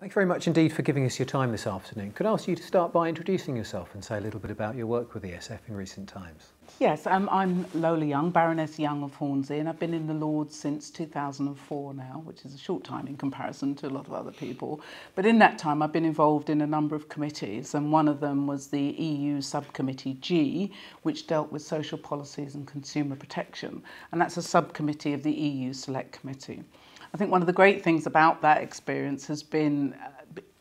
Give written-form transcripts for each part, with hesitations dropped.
Thanks very much indeed for giving us your time this afternoon. Could I ask you to start by introducing yourself and say a little bit about your work with ESF in recent times? Yes, I'm Lola Young, Baroness Young of Hornsey, and I've been in the Lords since 2004 now, which is a short time in comparison to a lot of other people. But in that time I've been involved in a number of committees, and one of them was the EU Subcommittee G, which dealt with social policies and consumer protection, and that's a subcommittee of the EU Select Committee. I think one of the great things about that experience has been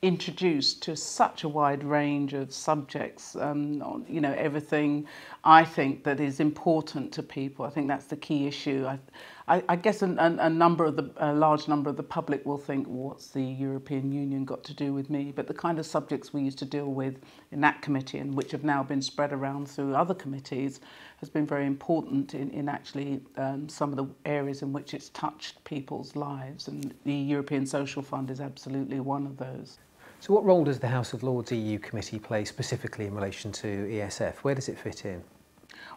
introduced to such a wide range of subjects, everything I think that is important to people. I think that's the key issue. I guess a large number of the public will think, what's the European Union got to do with me? But the kind of subjects we used to deal with in that committee, and which have now been spread around through other committees, has been very important in actually some of the areas in which it's touched people's lives, and the European Social Fund is absolutely one of those. So what role does the House of Lords EU Committee play specifically in relation to ESF? Where does it fit in?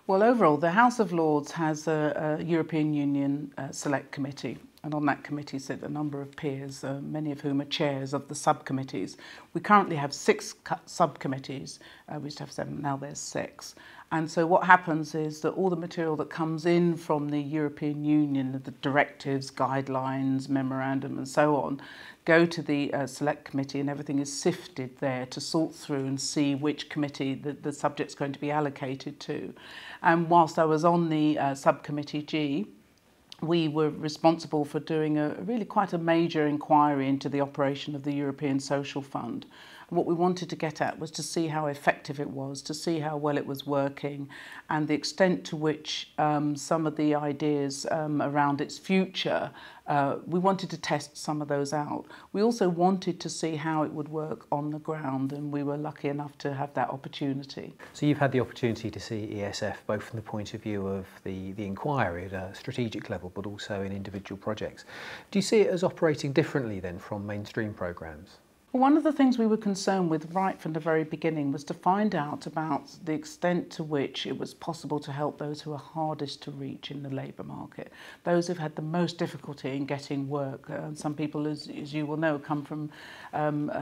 Well, overall, the House of Lords has a European Union Select Committee, and on that committee sit a number of peers, many of whom are chairs of the subcommittees. We currently have 6 subcommittees. We used to have 7, now there's 6. And so what happens is that all the material that comes in from the European Union, the directives, guidelines, memorandum and so on, go to the Select Committee, and everything is sifted there to sort through and see which committee the subject's going to be allocated to. And whilst I was on the Subcommittee G, we were responsible for doing really quite a major inquiry into the operation of the European Social Fund. What we wanted to get at was to see how effective it was, to see how well it was working, and the extent to which some of the ideas around its future, we wanted to test some of those out. We also wanted to see how it would work on the ground, and we were lucky enough to have that opportunity. So you've had the opportunity to see ESF both from the point of view of the inquiry at a strategic level, but also in individual projects. Do you see it as operating differently then from mainstream programmes? Well, one of the things we were concerned with right from the very beginning was to find out about the extent to which it was possible to help those who are hardest to reach in the labour market, those who've had the most difficulty in getting work. Some people, as you will know, come from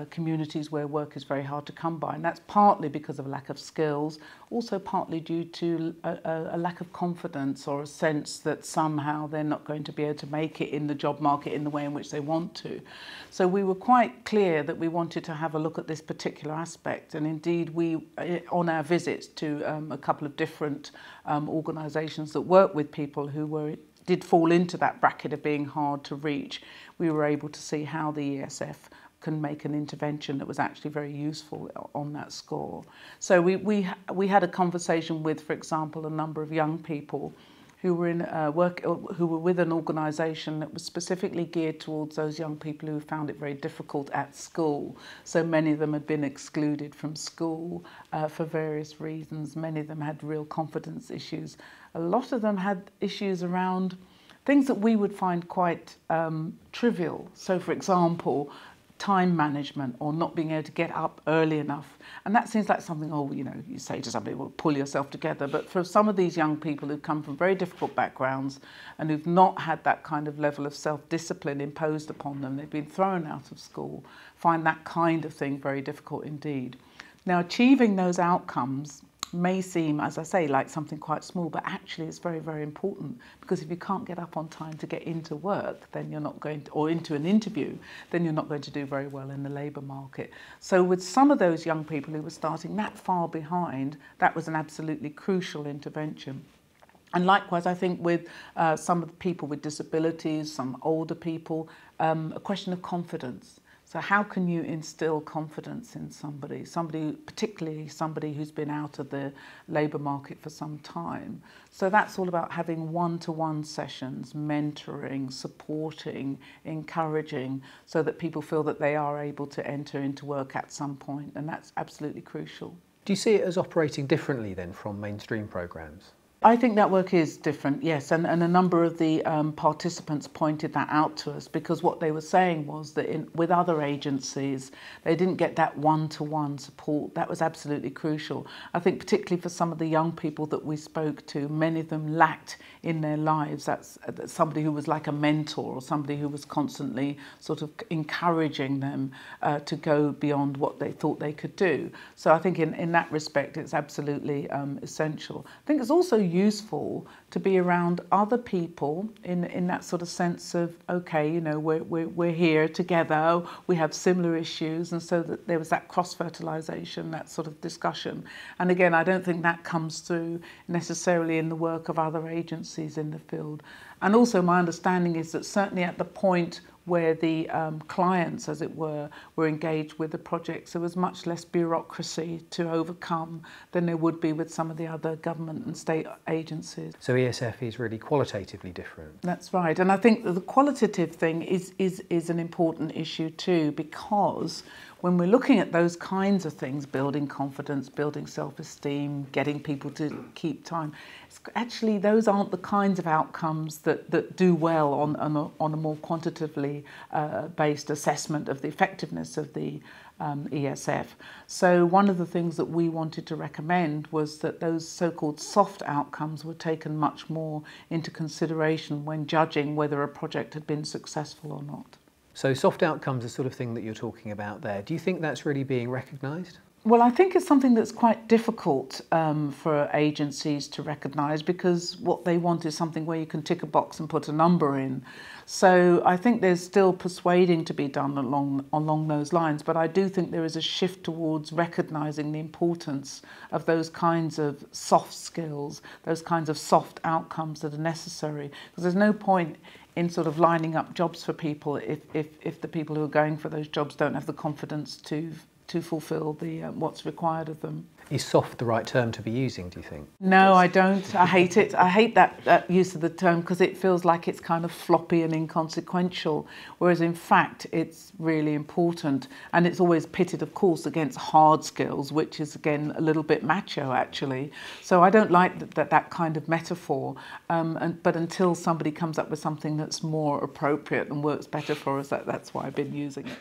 communities where work is very hard to come by, and that's partly because of a lack of skills, also partly due to a lack of confidence or a sense that somehow they're not going to be able to make it in the job market in the way in which they want to. So we were quite clear that we wanted to have a look at this particular aspect, and indeed we, on our visits to a couple of different organisations that work with people who did fall into that bracket of being hard to reach, we were able to see how the ESF can make an intervention that was actually very useful on that score. So we had a conversation with, for example, a number of young people who were who were with an organisation that was specifically geared towards those young people who found it very difficult at school. So many of them had been excluded from school for various reasons. Many of them had real confidence issues. A lot of them had issues around things that we would find quite trivial. So, for example, time management, or not being able to get up early enough. And that seems like something, you say to somebody, well, pull yourself together. But for some of these young people who've come from very difficult backgrounds and who've not had that kind of level of self-discipline imposed upon them, they've been thrown out of school, find that kind of thing very difficult indeed. Now, achieving those outcomes may seem, as I say, like something quite small, but actually it's very, very important, because if you can't get up on time to get into work, then you're not going to, or into an interview, then you're not going to do very well in the labour market. So with some of those young people who were starting that far behind, that was an absolutely crucial intervention. And likewise, I think with some of the people with disabilities, some older people, a question of confidence. So how can you instill confidence in somebody, particularly somebody who's been out of the labour market for some time? So that's all about having one-to-one sessions, mentoring, supporting, encouraging, so that people feel that they are able to enter into work at some point, and that's absolutely crucial. Do you see it as operating differently then from mainstream programmes? I think that work is different, yes, and a number of the participants pointed that out to us, because what they were saying was that with other agencies they didn't get that one-to-one support. That was absolutely crucial. I think particularly for some of the young people that we spoke to, many of them lacked in their lives that's somebody who was like a mentor, or somebody who was constantly sort of encouraging them to go beyond what they thought they could do. So I think in that respect it's absolutely essential. I think it's also useful to be around other people in that sort of sense of, okay, you know, we're here together, we have similar issues, and so that there was that cross-fertilisation, that sort of discussion. And again, I don't think that comes through necessarily in the work of other agencies in the field. And also my understanding is that certainly at the point where the clients, as it were engaged with the projects, there was much less bureaucracy to overcome than there would be with some of the other government and state agencies. So ESF is really qualitatively different. That's right, and I think that the qualitative thing is an important issue too, because when we're looking at those kinds of things, building confidence, building self-esteem, getting people to keep time, actually those aren't the kinds of outcomes that do well on a more quantitatively based assessment of the effectiveness of the ESF. So one of the things that we wanted to recommend was that those so-called soft outcomes were taken much more into consideration when judging whether a project had been successful or not. So soft outcomes, the sort of thing that you're talking about there, do you think that's really being recognised? Well, I think it's something that's quite difficult for agencies to recognise, because what they want is something where you can tick a box and put a number in. So I think there's still persuading to be done along those lines, but I do think there is a shift towards recognising the importance of those kinds of soft skills, those kinds of soft outcomes that are necessary. Because there's no point in sort of lining up jobs for people if the people who are going for those jobs don't have the confidence to fulfil the what's required of them. Is soft the right term to be using, do you think? No, I don't. I hate it. I hate that use of the term, because it feels like it's kind of floppy and inconsequential, whereas in fact it's really important, and it's always pitted, of course, against hard skills, which is again a little bit macho actually. So I don't like that kind of metaphor, but until somebody comes up with something that's more appropriate and works better for us, that's why I've been using it.